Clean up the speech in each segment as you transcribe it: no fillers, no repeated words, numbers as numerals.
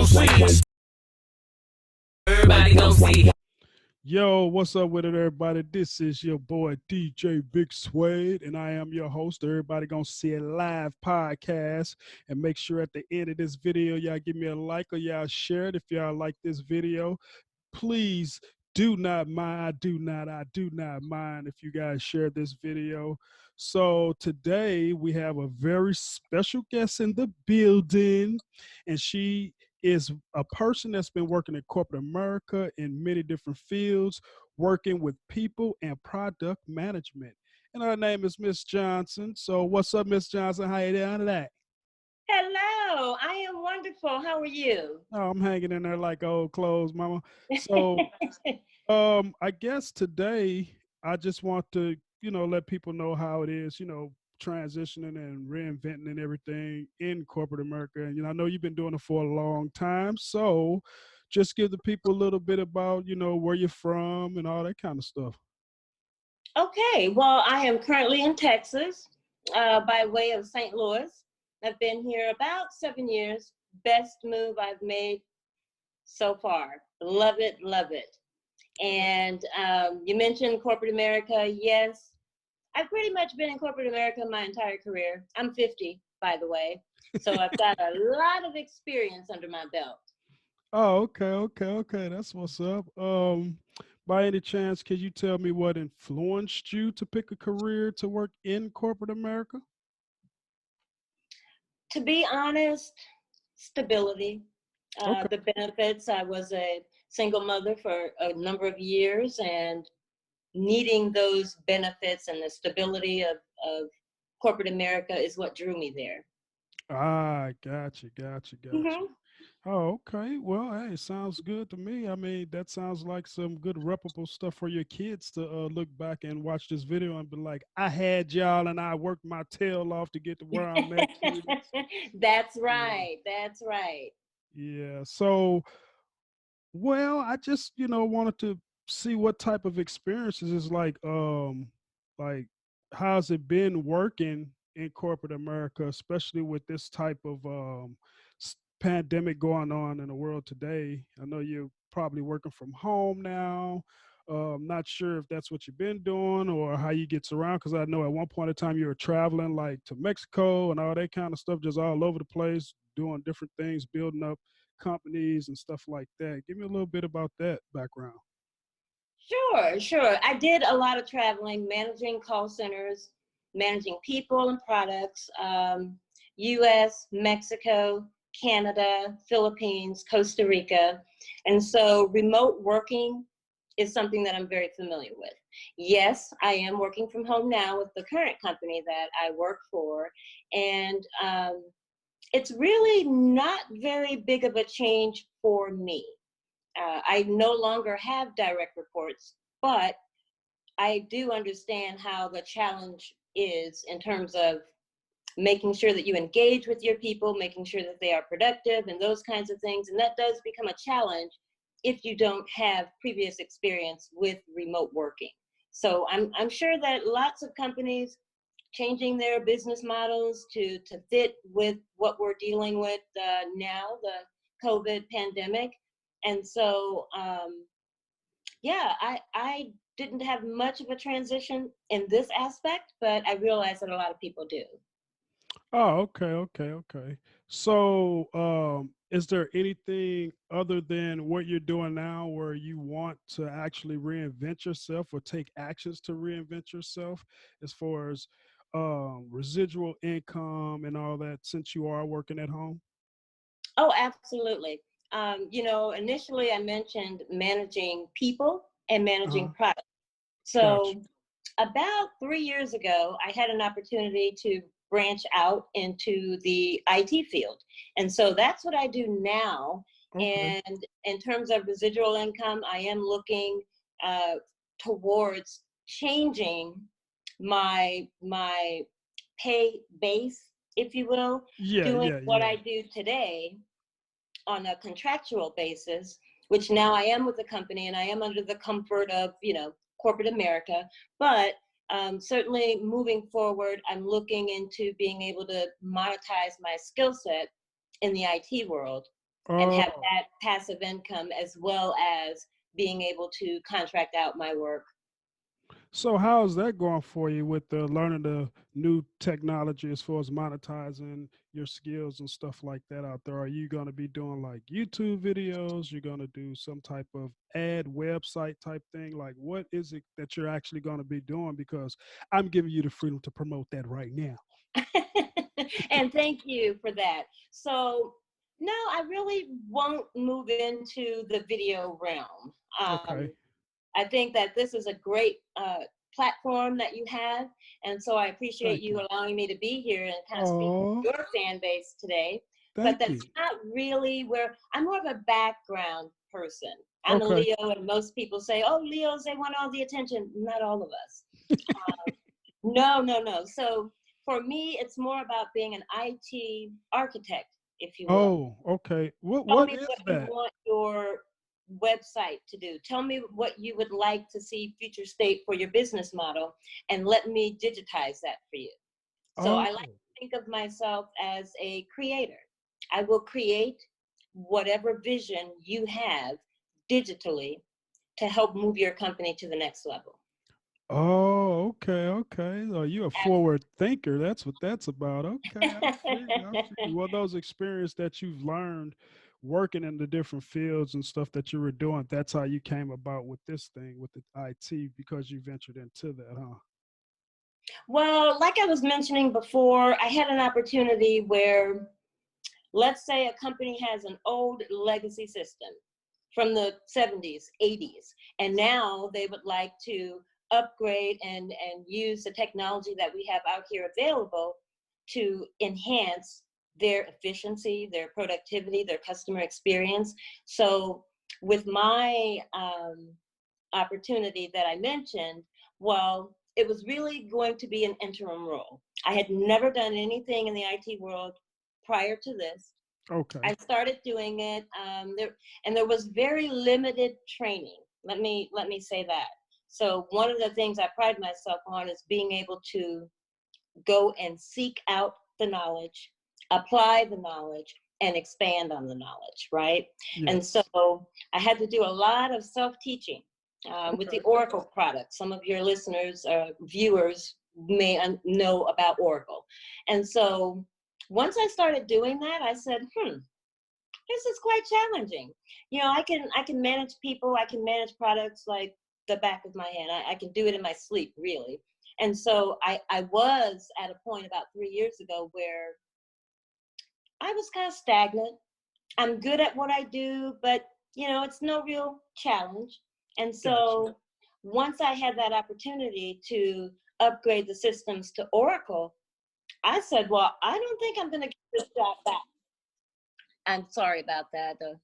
see. Everybody gon' see. Yo, what's up with it, everybody? This is your boy DJ Big Suede, and I am your host. Everybody gonna see a live podcast, and make sure at the end of this video, y'all give me a like or y'all share it if y'all like this video. Please do not mind. I do not mind if you guys share this video. So today we have a very special guest in the building, and she is a person that's been working in corporate America in many different fields, working with people and product management. And her name is Miss Johnson. So what's up, Miss Johnson? How you doing today? Hello, I am wonderful. How are you? Oh, I'm hanging in there like old clothes, mama. So I guess today I just want to, let people know how it is, transitioning and reinventing and everything in corporate America. And, I know you've been doing it for a long time. So just give the people a little bit about, where you're from and all that kind of stuff. Okay, well, I am currently in Texas by way of St. Louis. I've been here about 7 years. Best move I've made so far. Love it, love it. And you mentioned corporate America. Yes, I've pretty much been in corporate America my entire career. I'm 50, by the way. So I've got a lot of experience under my belt. Oh, okay. That's what's up. By any chance, could you tell me what influenced you to pick a career to work in corporate America? To be honest, stability, Okay. the benefits. I was a single mother for a number of years, and needing those benefits and the stability of corporate America is what drew me there. Ah, gotcha. Hmm. Oh, okay. Well, hey, sounds good to me. I mean, that sounds like some good reputable stuff for your kids to look back and watch this video and be like, I had y'all and I worked my tail off to get to where I'm at, kids. That's Yeah. right. That's right. Yeah. So, well, I just, wanted to see what type of experiences is like how's it been working in corporate America, especially with this type of pandemic going on in the world today. I know you're probably working from home now. Not sure if that's what you've been doing or how you get around, because I know at one point in time you were traveling like to Mexico and all that kind of stuff, just all over the place, doing different things, building up companies and stuff like that. Give me a little bit about that background. Sure. I did a lot of traveling, managing call centers, managing people and products, US, Mexico, Canada, Philippines, Costa Rica. And so remote working is something that I'm very familiar with. Yes, I am working from home now with the current company that I work for. And it's really not very big of a change for me. I no longer have direct reports, but I do understand how the challenge is in terms of making sure that you engage with your people, making sure that they are productive and those kinds of things. And that does become a challenge if you don't have previous experience with remote working. So I'm sure that lots of companies changing their business models to fit with what we're dealing with now, the COVID pandemic. And so, yeah, I didn't have much of a transition in this aspect, but I realize that a lot of people do. Oh, okay. So, is there anything other than what you're doing now where you want to actually reinvent yourself or take actions to reinvent yourself as far as residual income and all that, since you are working at home? Oh, absolutely. Initially I mentioned managing people and managing Uh-huh. products. Gotcha. So about 3 years ago, I had an opportunity to branch out into the IT field. And so that's what I do now. Okay. And in terms of residual income, I am looking uh, towards changing my pay base, if you will, doing what Yeah. I do today on a contractual basis, which now I am with the company and I am under the comfort of, corporate America. But certainly moving forward, I'm looking into being able to monetize my skill set in the IT world. and have Oh, that passive income as well as being able to contract out my work. so how's that going for you with the learning the new technology as far as monetizing your skills and stuff like that out there? Are you going to be doing like YouTube videos? You're going to do some type of ad website type thing? Like, what is it that you're actually going to be doing? Because I'm giving you the freedom to promote that right now. And thank you for that. So, no, I really won't move into the video realm. Okay. I think that this is a great platform that you have. And so I appreciate Thank you you. allowing me to be here and kind of speak to Oh, your fan base today. But thank you. that's not really where I'm more of a background person. I'm a Okay. Leo, and most people say, oh, Leos, they want all the attention. Not all of us. No, no, no. So for me, it's more about being an IT architect, if you will. Oh, okay. Tell What me is what you that? want your website to do. Tell me what you would like to see future state for your business model, and let me digitize that for you. So I like Oh, to think of myself as a creator. I will create whatever vision you have digitally to help move your company to the next level. oh, okay, okay. Are you a forward thinker? That's what that's about. Okay, I see. I see. Well, those experience that you've learned working in the different fields and stuff that you were doing, that's how you came about with this thing with the IT because you ventured into that, huh? Well, like I was mentioning before, I had an opportunity where, let's say a company has an old legacy system from the 70s, 80s, and now they would like to upgrade and use the technology that we have out here available to enhance their efficiency, their productivity, their customer experience. So with my opportunity that I mentioned, well, it was really going to be an interim role. I had never done anything in the IT world prior to this. Okay. I started doing it, and there was very limited training. Let me say that. So one of the things I pride myself on is being able to go and seek out the knowledge, apply the knowledge, and expand on the knowledge, right? And so Yes. I had to do a lot of self-teaching with the Okay. Oracle product. Some of your listeners, viewers may know about Oracle. And so once I started doing that, I said, this is quite challenging. You know, I can manage people, I can manage products like the back of my hand. I can do it in my sleep, really. And so I was at a point about 3 years ago where I was kind of stagnant. I'm good at what I do, but you know, it's no real challenge. And Gotcha. so once I had that opportunity to upgrade the systems to Oracle, I said, well, I don't think I'm going to get this job back. I'm sorry about that. The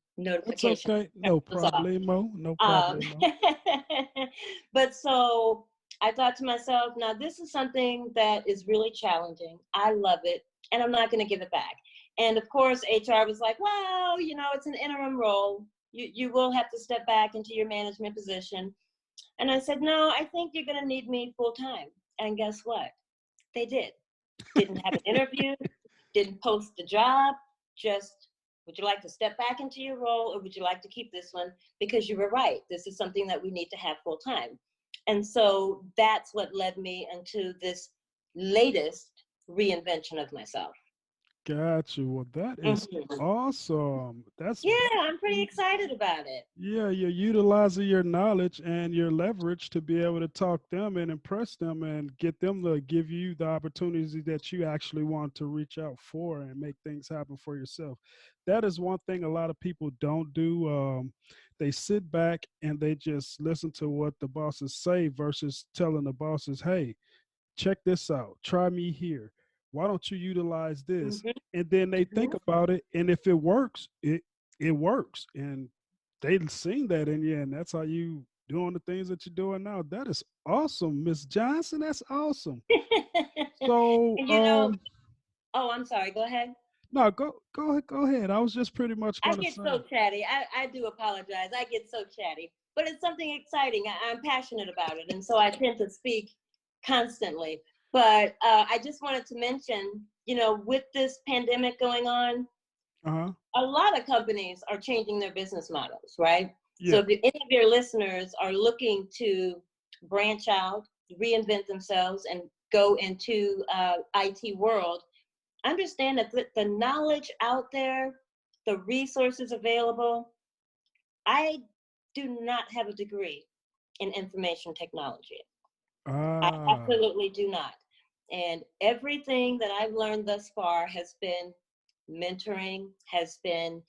That's notification okay. No was off. problemo. No Um, problemo. but so I thought to myself, now this is something that is really challenging. I love it, and I'm not going to give it back. And of course, HR was like, well, you know, it's an interim role. You will have to step back into your management position. And I said, no, I think you're going to need me full time. And guess what? They did. Didn't have an interview, didn't post the job, just, would you like to step back into your role or would you like to keep this one? Because you were right, this is something that we need to have full time. And so that's what led me into this latest reinvention of myself. Got you. Well, that is Mhm. awesome. That's Yeah, very I'm pretty excited about it. yeah, you're utilizing your knowledge and your leverage to be able to talk them and impress them and get them to give you the opportunities that you actually want to reach out for and make things happen for yourself. That is one thing a lot of people don't do. They sit back and they just listen to what the bosses say versus telling the bosses, hey, check this out, try me here. Why don't you utilize this? Hmm. And then they think Hmm. about it, and if it works, it works. And they've seen that in you, and that's how you doing the things that you're doing now. That is awesome, Miss Johnson. That's awesome. So You know, oh, I'm sorry, go ahead. no, go ahead. I was just pretty much I gonna get say. so chatty. I do apologize. I get so chatty, but it's something exciting. I'm passionate about it, and so I tend to speak constantly. But I just wanted to mention, you know, with this pandemic going on, A lot of companies are changing their business models, right? Yeah. So if any of your listeners are looking to branch out, reinvent themselves, and go into IT world, understand that the knowledge out there, the resources available. I do not have a degree in information technology. I absolutely do not. And everything that I've learned thus far has been mentoring, has been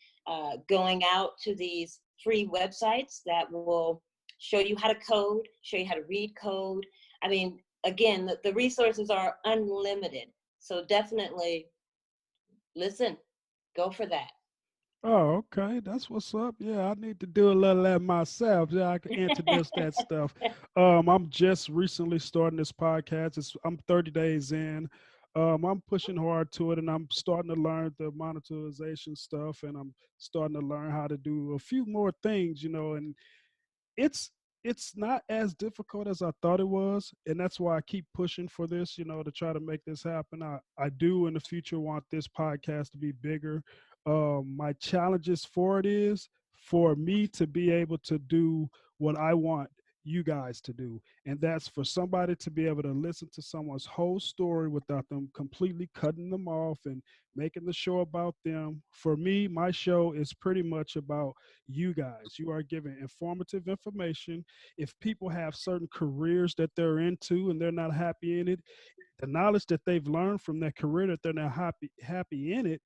going out to these free websites that will show you how to code, show you how to read code. I mean, again, the resources are unlimited. So definitely listen, go for that. Oh, okay. That's what's up. Yeah, I need to do a little of that myself. Yeah, I can introduce that stuff. I'm just recently starting this podcast. I'm 30 days in. I'm pushing hard to it, and I'm starting to learn the monetization stuff, and I'm starting to learn how to do a few more things, and it's it's not as difficult as I thought it was, and that's why I keep pushing for this, to try to make this happen. I do in the future want this podcast to be bigger. My challenges for it is for me to be able to do what I want you guys to do, and that's for somebody to be able to listen to someone's whole story without them completely cutting them off and making the show about them. For me, my show is pretty much about you guys. You are giving informative information. If people have certain careers that they're into and they're not happy in it, the knowledge that they've learned from that career that they're not happy in it,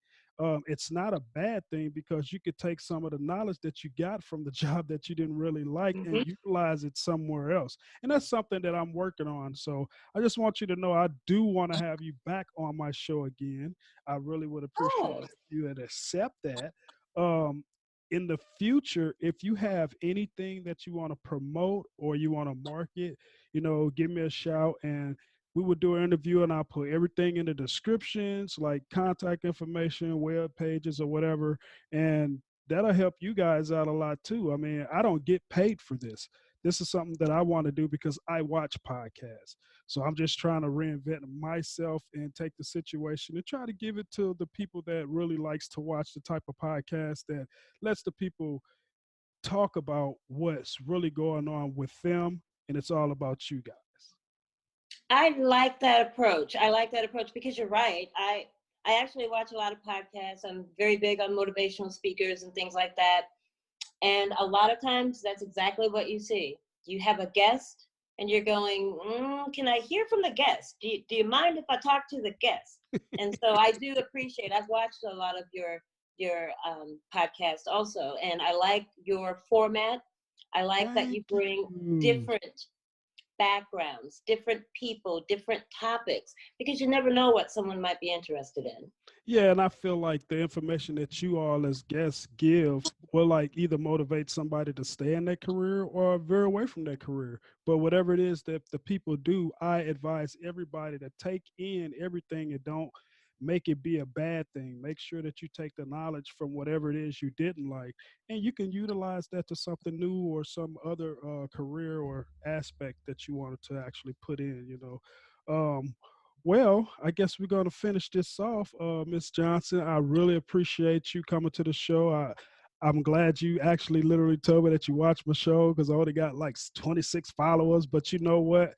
it's not a bad thing, because you could take some of the knowledge that you got from the job that you didn't really like and utilize it somewhere else. And that's something that I'm working on. So I just want you to know I do want to have you back on my show again. I really would appreciate it if you would accept that. Um, in the future, if you have anything that you want to promote or you want to market, give me a shout, and we would do an interview, and I'll put everything in the descriptions, like contact information, web pages, or whatever. And that'll help you guys out a lot too. I mean, I don't get paid for this. This is something that I want to do because I watch podcasts. So I'm just trying to reinvent myself and take the situation and try to give it to the people that really likes to watch the type of podcast that lets the people talk about what's really going on with them. And it's all about you guys. I like that approach. I like that approach because you're right. I actually watch a lot of podcasts. I'm very big on motivational speakers and things like that. And a lot of times that's exactly what you see. You have a guest and you're going, can I hear from the guest? Do you mind if I talk to the guest? And so I do appreciate, I've watched a lot of your podcast also. And I like your format. I like that you bring different backgrounds, different people, different topics, because you never know what someone might be interested in. Yeah, and I feel like the information that you all as guests give will like either motivate somebody to stay in that career or veer away from that career. But whatever it is that the people do, I advise everybody to take in everything and don't make it be a bad thing. Make sure that you take the knowledge from whatever it is you didn't like, and you can utilize that to something new or some other career or aspect that you wanted to actually put in. Well, I guess we're going to finish this off. Miss Johnson, I really appreciate you coming to the show. I'm glad you actually literally told me that you watched my show, because I only got like 26 followers. But you know what?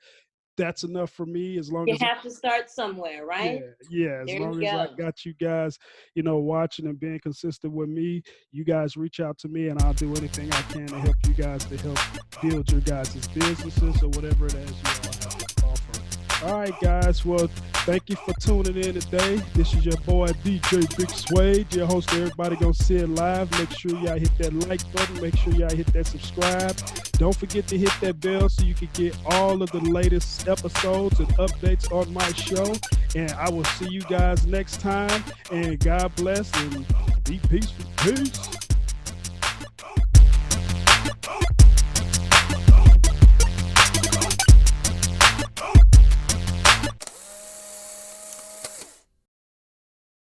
That's enough for me, as long as you have to start somewhere, right? Yeah. As long as I got you guys, watching and being consistent with me, you guys reach out to me, and I'll do anything I can to help you guys, to help build your guys' businesses or whatever it is you all have to offer. All right, guys. Well, thank you for tuning in today. This is your boy, DJ Big Suede, your host. Everybody gonna see it live. Make sure y'all hit that like button. Make sure y'all hit that subscribe. Don't forget to hit that bell so you can get all of the latest episodes and updates on my show. And I will see you guys next time. And God bless and be peaceful. Peace.